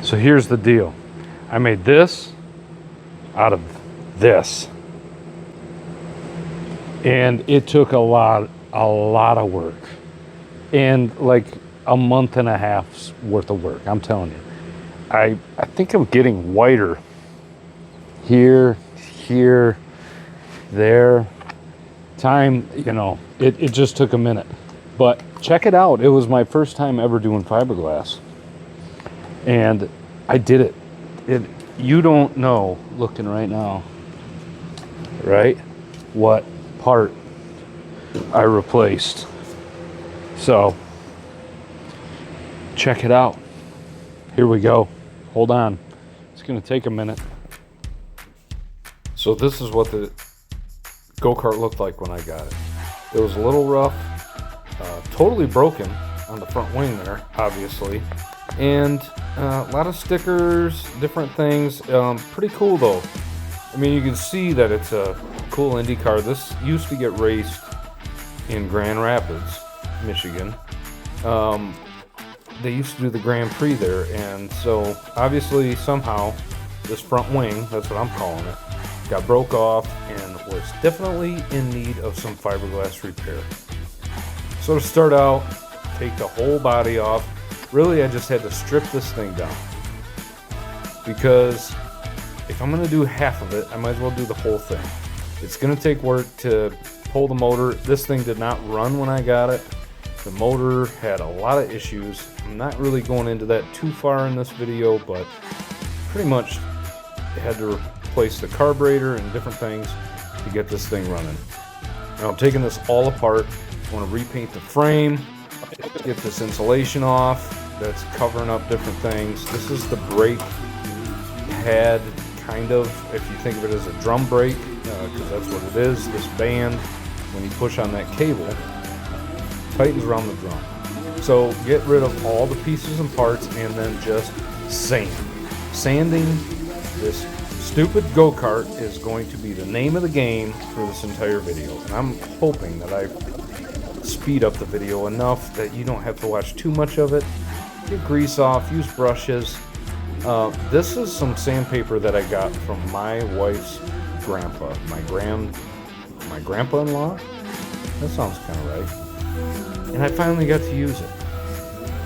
So here's the deal. I made this out of this. And it took a lot of work. And like a month and a half's worth of work, I'm telling you. I think I'm getting whiter here, there. Time, you know, it just took a minute. But check it out. It was my first time ever doing fiberglass. And I did it. You don't know, looking right now, right, what part I replaced. So, check it out. Here we go. Hold on. It's going to take a minute. So this is what the Go Kart looked like when I got it. It was a little rough, totally broken on the front wing there, obviously, and a lot of stickers, different things. Pretty cool though. I mean, you can see that it's a cool Indy car. This used to get raced in Grand Rapids, Michigan. They used to do the Grand Prix there, and so obviously somehow this front wing, that's what I'm calling it, got broke off and was definitely in need of some fiberglass repair. So to start out, take the whole body off. Really, I just had to strip this thing down, because if I'm gonna do half of it, I might as well do the whole thing. It's gonna take work to pull the motor. This thing did not run when I got it. The motor had a lot of issues. I'm not really going into that too far in this video, but pretty much had to replace the carburetor and different things to get this thing running. Now I'm taking this all apart. I want to repaint the frame, get this insulation off that's covering up different things. This is the brake pad, kind of, if you think of it as a drum brake, because that's what it is. This band, when you push on that cable, tightens around the drum. So get rid of all the pieces and parts and then just sand. Sanding this stupid go-kart is going to be the name of the game for this entire video. And I'm hoping that I speed up the video enough that you don't have to watch too much of it. Get grease off, use brushes. This is some sandpaper that I got from my wife's grandpa, my grandpa-in-law. That sounds kind of right. And I finally got to use it.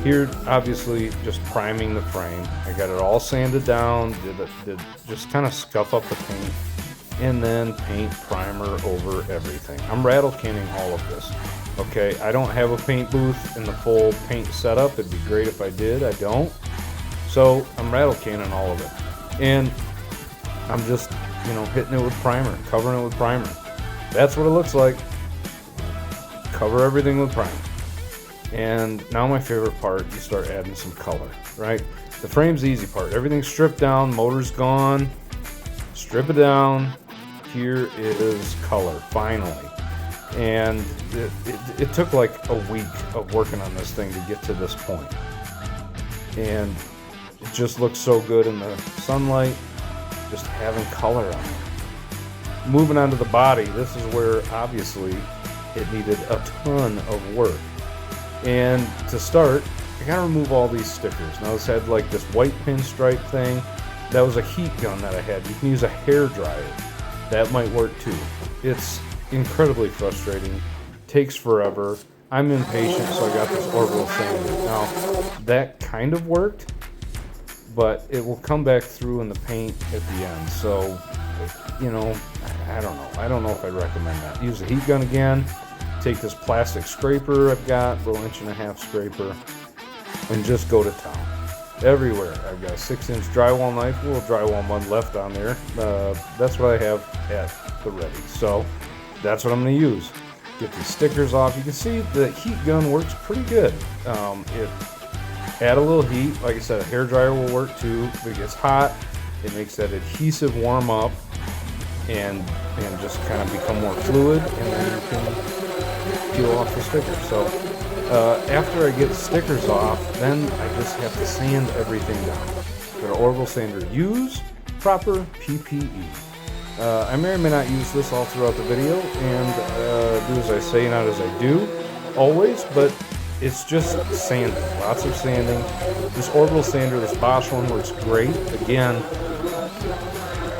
Here, obviously, just priming the frame. I got it all sanded down, did just kind of scuff up the paint, and then paint primer over everything. I'm rattle canning all of this. Okay, I don't have a paint booth in the full paint setup. It'd be great if I did. I don't. So I'm rattle canning all of it. And I'm just, you know, hitting it with primer, covering it with primer. That's what it looks like. Cover everything with primer. And now my favorite part, you start adding some color, right? The frame's the easy part. Everything's stripped down, motor's gone. Strip it down. Here is color, finally. And it took like a week of working on this thing to get to this point. And it just looks so good in the sunlight, just having color on it. Moving on to the body, this is where obviously it needed a ton of work. And to start, I gotta remove all these stickers. Now this had like this white pinstripe thing. That was a heat gun that I had. You can use a hair dryer. That might work too. It's incredibly frustrating. Takes forever. I'm impatient, so I got this orbital sander. Now, that kind of worked, but it will come back through in the paint at the end. So, you know, I don't know. I don't know if I'd recommend that. Use the heat gun again. Take this plastic scraper I've got, little 1.5-inch scraper, and just go to town. Everywhere. I've got a 6-inch drywall knife, a little drywall mud left on there. That's what I have at the ready. So that's what I'm going to use. Get these stickers off. You can see the heat gun works pretty good. Add a little heat. Like I said, a hair dryer will work too. If it gets hot, it makes that adhesive warm up and just kind of become more fluid, and then you can peel off the stickers. So after I get the stickers off, then I just have to sand everything down. Got an orbital sander. Use proper PPE. I may or may not use this all throughout the video, and do as I say, not as I do, always, but it's just sanding, lots of sanding. This orbital sander, this Bosch one, works great. Again,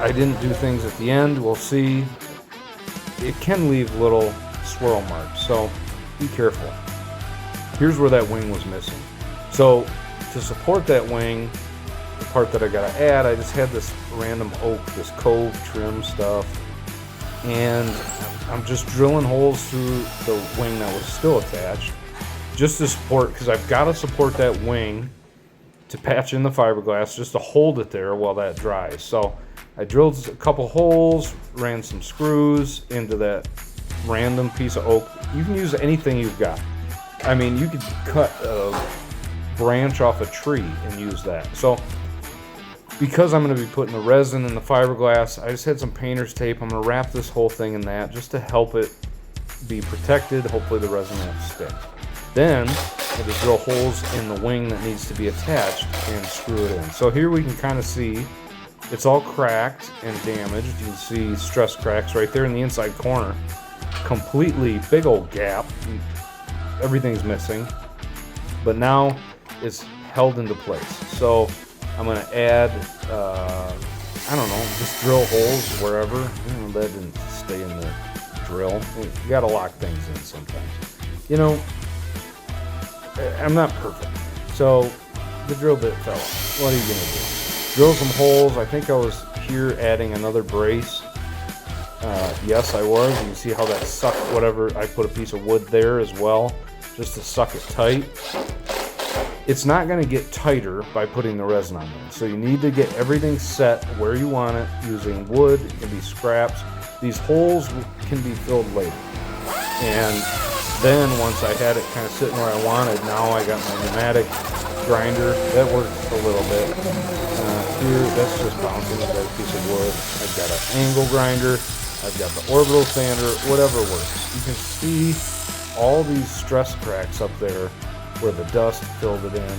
I didn't do things at the end. We'll see. It can leave little swirl marks, so be careful. Here's where that wing was missing. So to support that wing, the part that I gotta add, I just had this random oak, this cove trim stuff, and I'm just drilling holes through the wing that was still attached, just to support, because I've got to support that wing to patch in the fiberglass, just to hold it there while that dries. So I drilled a couple holes, ran some screws into that random piece of oak. You can use anything you've got. I mean, you could cut a branch off a tree and use that. So because I'm going to be putting the resin in the fiberglass, I just had some painter's tape. I'm going to wrap this whole thing in that just to help it be protected. Hopefully the resin won't stick. Then I just drill holes in the wing that needs to be attached and screw it in. So here we can kind of see it's all cracked and damaged. You can see stress cracks right there in the inside corner. Completely big old gap. Everything's missing. But now it's held into place. So I'm going to add, I don't know, just drill holes wherever. That didn't stay in the drill. You got to lock things in sometimes. You know, I'm not perfect. So the drill bit fell off. What are you going to do? Drill some holes. I think I was here adding another brace. Yes, I was. You can see how that sucked whatever. I put a piece of wood there as well, just to suck it tight. It's not going to get tighter by putting the resin on there. So you need to get everything set where you want it using wood. It can be scraps. These holes can be filled later. And then once I had it kind of sitting where I wanted, now I got my pneumatic grinder. That works a little bit. Here, that's just bouncing. I've got a piece of wood. I've got an angle grinder. I've got the orbital sander, whatever works. You can see all these stress cracks up there where the dust filled it in.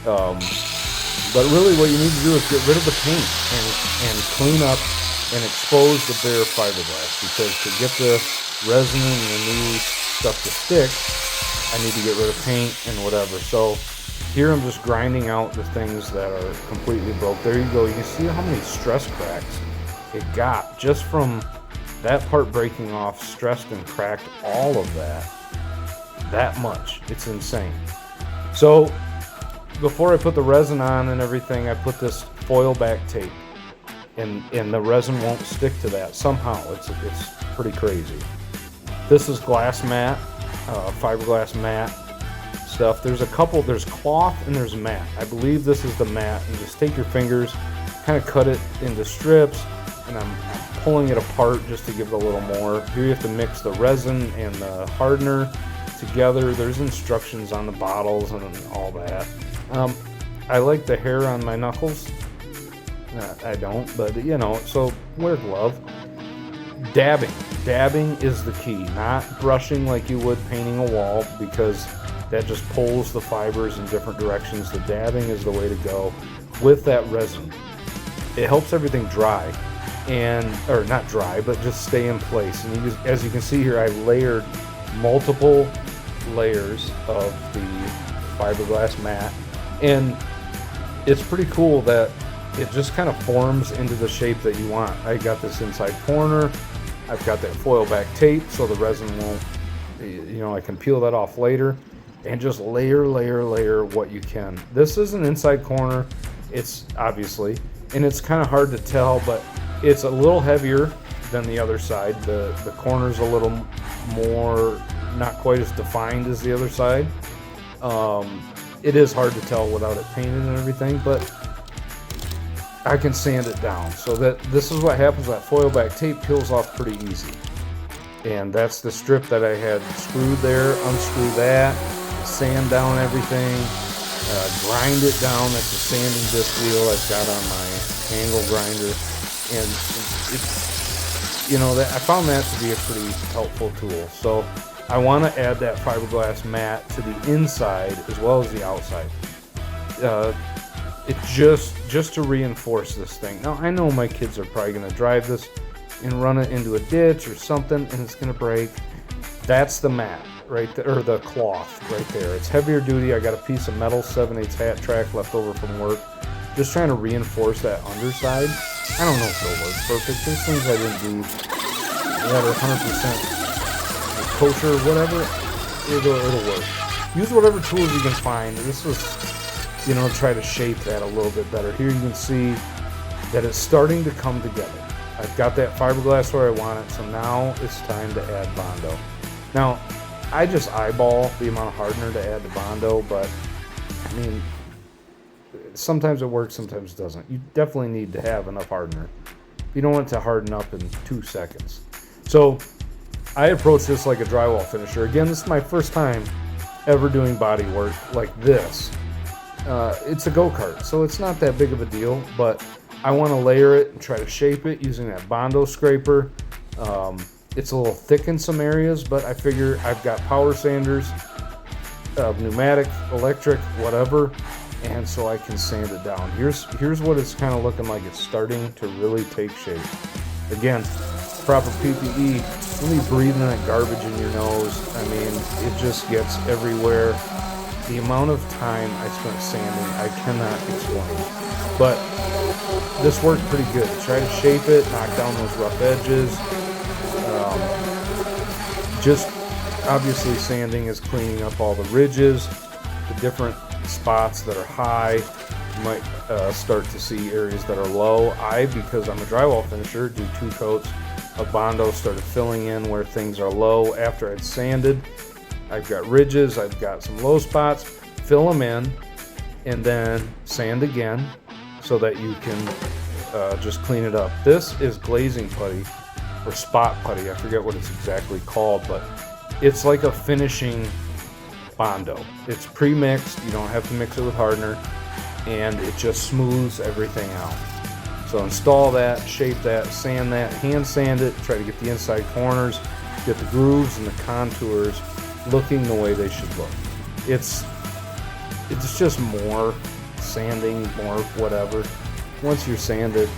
But really what you need to do is get rid of the paint and clean up and expose the bare fiberglass, because to get the resin and the new stuff to stick, I need to get rid of paint and whatever. So here I'm just grinding out the things that are completely broke. There you go. You can see how many stress cracks it got just from that part breaking off, stressed and cracked all of that much. It's insane. So before I put the resin on and everything, I put this foil back tape, and the resin won't stick to that somehow. It's pretty crazy. This is glass mat, fiberglass mat stuff. There's cloth and there's mat. I believe this is the mat. And just take your fingers, kind of cut it into strips, and I'm pulling it apart just to give it a little more. Here you have to mix the resin and the hardener together. There's instructions on the bottles and all that. I like the hair on my knuckles. I don't, but you know, so wear a glove. Dabbing is the key, not brushing like you would painting a wall, because that just pulls the fibers in different directions. The dabbing is the way to go with that resin. It helps everything dry, or not dry, but just stay in place. And as you can see here, I layered multiple layers of the fiberglass mat, and it's pretty cool that it just kind of forms into the shape that you want. I got this inside corner. I've got that foil back tape so the resin won't, I can peel that off later, and just layer what you can. This is an inside corner. It's obviously, and it's kind of hard to tell, but it's a little heavier than the other side. The corner's a little more, not quite as defined as the other side. It is hard to tell without it painted and everything, but I can sand it down. So that this is what happens. That foil back tape peels off pretty easy. And that's the strip that I had screwed there. Unscrew that, sand down everything, grind it down. That's the sanding disc wheel I've got on my angle grinder. And it's, I found that to be a pretty helpful tool. So I want to add that fiberglass mat to the inside as well as the outside. It just to reinforce this thing. Now I know my kids are probably going to drive this and run it into a ditch or something, and it's going to break. That's the mat. right there, or the cloth right there. It's heavier duty. I got a piece of metal 7/8 hat track left over from work. Just trying to reinforce that underside. I don't know if it'll work perfect. There's things I didn't do that are 100% kosher, whatever. It'll work. Use whatever tools you can find. This was, try to shape that a little bit better. Here you can see that it's starting to come together. I've got that fiberglass where I want it, so now it's time to add Bondo. Now, I just eyeball the amount of hardener to add to Bondo, but I mean, sometimes it works, sometimes it doesn't. You definitely need to have enough hardener. You don't want it to harden up in 2 seconds. So I approach this like a drywall finisher. Again, this is my first time ever doing body work like this. It's a Go Kart, so it's not that big of a deal, but I want to layer it and try to shape it using that Bondo scraper. It's a little thick in some areas, but I figure I've got power sanders, pneumatic, electric, whatever, and so I can sand it down. Here's what it's kind of looking like. It's starting to really take shape. Again, proper PPE. Don't be breathing that garbage in your nose. I mean, it just gets everywhere. The amount of time I spent sanding, I cannot explain. But this worked pretty good. Try to shape it, knock down those rough edges. Just obviously sanding is cleaning up all the ridges, the different spots that are high. You might start to see areas that are low. Because I'm a drywall finisher, do 2 coats of Bondo, started filling in where things are low. After I'd sanded, I've got ridges, I've got some low spots, fill them in, and then sand again so that you can just clean it up. This is glazing putty, or spot putty. I forget what it's exactly called, but it's like a finishing Bondo. It's pre-mixed, you don't have to mix it with hardener, and it just smooths everything out. So install that, shape that, sand that, hand sand it, try to get the inside corners, get the grooves and the contours looking the way they should look. It's just more sanding, more whatever. Once you're sanded,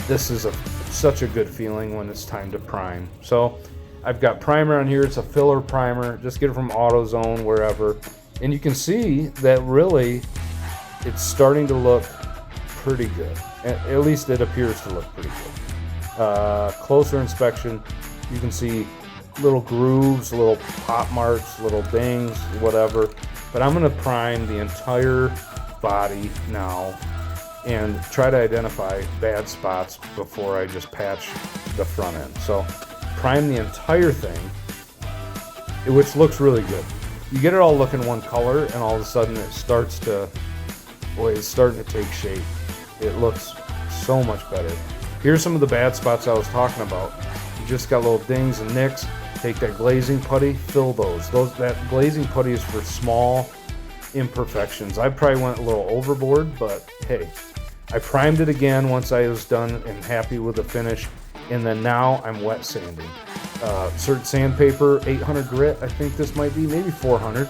this is such a good feeling when it's time to prime. So I've got primer on here. It's a filler primer. Just get it from AutoZone, wherever. And you can see that really it's starting to look pretty good. At least it appears to look pretty good. Closer inspection, you can see little grooves, little pop marks, little dings, whatever. But I'm going to prime the entire body now and try to identify bad spots before I just patch the front end. So prime the entire thing, which looks really good. You get it all looking one color, and all of a sudden it's starting to take shape. It looks so much better. Here's some of the bad spots I was talking about. You just got little dings and nicks. Take that glazing putty, fill those. That glazing putty is for small imperfections. I probably went a little overboard, but hey, I primed it again once I was done and happy with the finish, and then now I'm wet sanding. Certain sandpaper, 800 grit, I think this might be, maybe 400,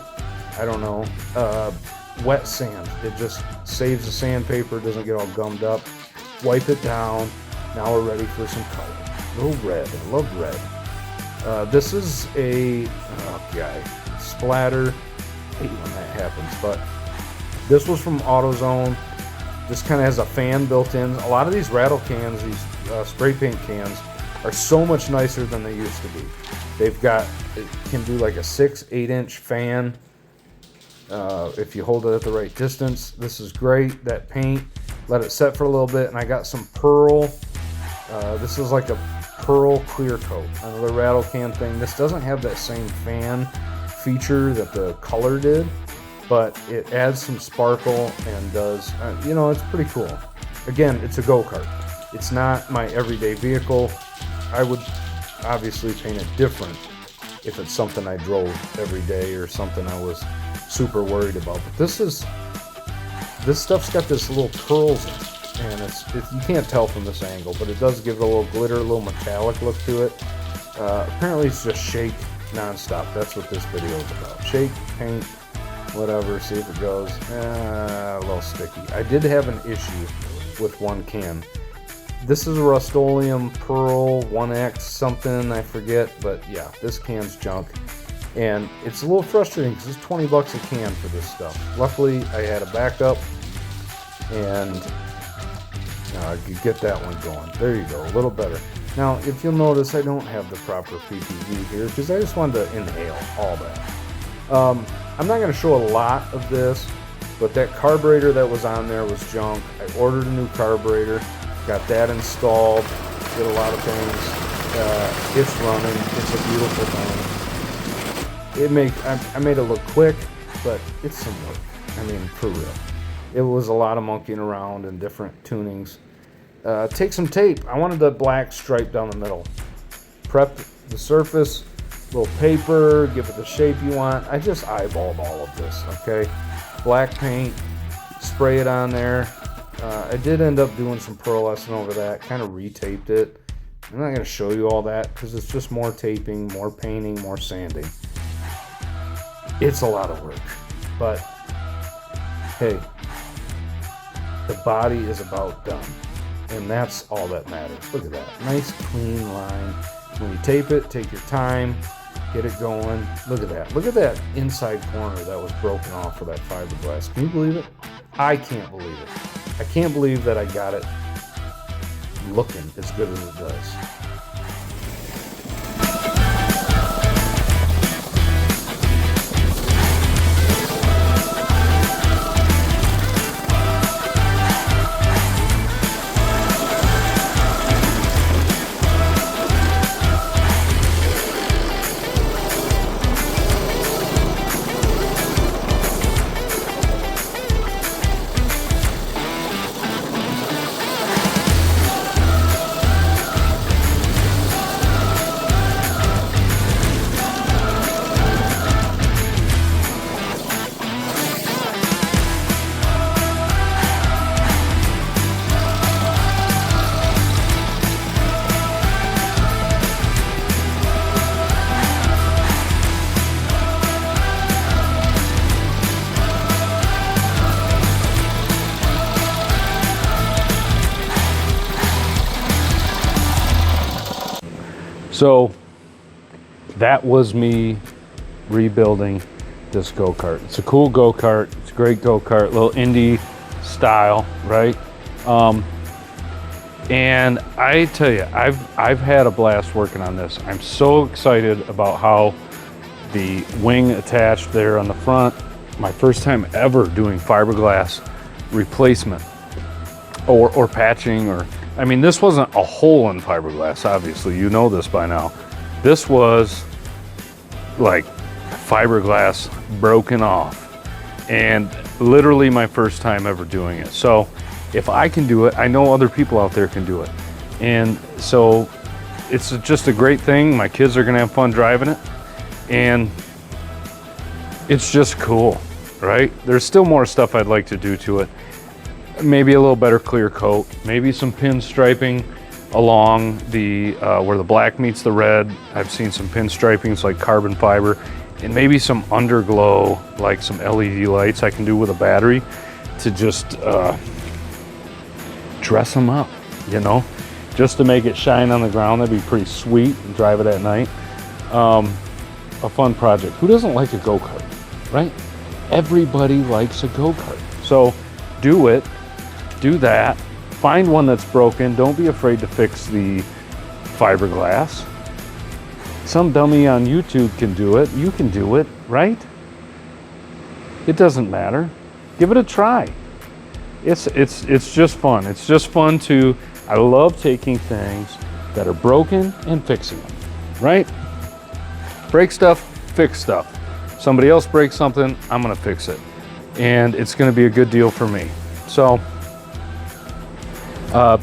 I don't know. Wet sand, it just saves the sandpaper, doesn't get all gummed up. Wipe it down. Now we're ready for some color. A little red, I love red. This is a splatter. I hate when that happens, but this was from AutoZone. This kind of has a fan built in. A lot of these rattle cans, these spray paint cans, are so much nicer than they used to be. It can do like a 6-8 inch fan if you hold it at the right distance. This is great. That paint, let it set for a little bit, and I got some pearl. This is like a pearl clear coat, another rattle can thing. This doesn't have that same fan feature that the color did, but it adds some sparkle and does, it's pretty cool. Again, it's a Go Kart. It's not my everyday vehicle. I would obviously paint it different if it's something I drove every day or something I was super worried about. But this stuff's got this little curls in it, and you can't tell from this angle, but it does give it a little glitter, a little metallic look to it. Apparently it's just shake nonstop. That's what this video is about. Shake, paint, whatever, see if it goes. A little sticky. I did have an issue with one can. This is a Rust-Oleum Pearl 1X something, I forget, but yeah, this can's junk. And it's a little frustrating because it's 20 bucks a can for this stuff. Luckily, I had a backup, and I could get that one going. There you go, a little better. Now, if you'll notice, I don't have the proper PPV here because I just wanted to inhale all that. I'm not going to show a lot of this, but that carburetor that was on there was junk. I ordered a new carburetor, got that installed, did a lot of things. It's running. It's a beautiful thing. I made it look quick, but it's some work. I mean, for real. It was a lot of monkeying around and different tunings. Take some tape. I wanted the black stripe down the middle. Prep the surface, little paper, give it the shape you want. I just eyeballed all of this, okay? Black paint, spray it on there. I did end up doing some pearlescent over that, kind of retaped it. I'm not going to show you all that because it's just more taping, more painting, more sanding. It's a lot of work, but hey, the body is about done, and that's all that matters. Look at that, nice clean line. When you tape it, take your time, get it going. Look at that inside corner that was broken off with that fiberglass. Can you believe it? I can't believe it. I can't believe that I got it looking as good as it does. So that was me rebuilding this go-kart. It's a cool go-kart. It's a great go-kart, little indie style, right? And I tell you, I've had a blast working on this. I'm so excited about how the wing attached there on the front. My first time ever doing fiberglass replacement or patching, or I mean, this wasn't a hole in fiberglass, obviously, you know this by now. This was like fiberglass broken off, and literally my first time ever doing it. So if I can do it, I know other people out there can do it. And so it's just a great thing. My kids are gonna have fun driving it, and it's just cool, right? There's still more stuff I'd like to do to it. Maybe a little better clear coat, maybe some pinstriping along the where the black meets the red. I've seen some pinstripings like carbon fiber, and maybe some underglow, like some LED lights I can do with a battery to just dress them up, you know, just to make it shine on the ground. That'd be pretty sweet, and drive it at night. A fun project. Who doesn't like a go-kart, right? Everybody likes a go-kart. So do it. Do that. Find one that's broken. Don't be afraid to fix the fiberglass. Some dummy on YouTube can do it. You can do it, right? It doesn't matter. Give it a try. It's just fun. It's just fun to, I love taking things that are broken and fixing them, right? Break stuff, fix stuff. Somebody else breaks something, I'm gonna fix it. And it's gonna be a good deal for me. So, I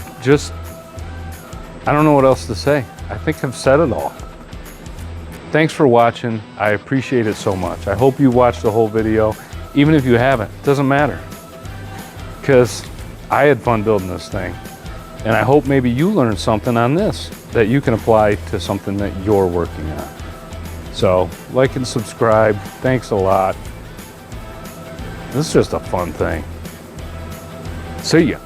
don't know what else to say. I think I've said it all. Thanks for watching. I appreciate it so much. I hope you watched the whole video. Even if you haven't, it doesn't matter. Because I had fun building this thing. And I hope maybe you learned something on this that you can apply to something that you're working on. So, like and subscribe. Thanks a lot. This is just a fun thing. See ya.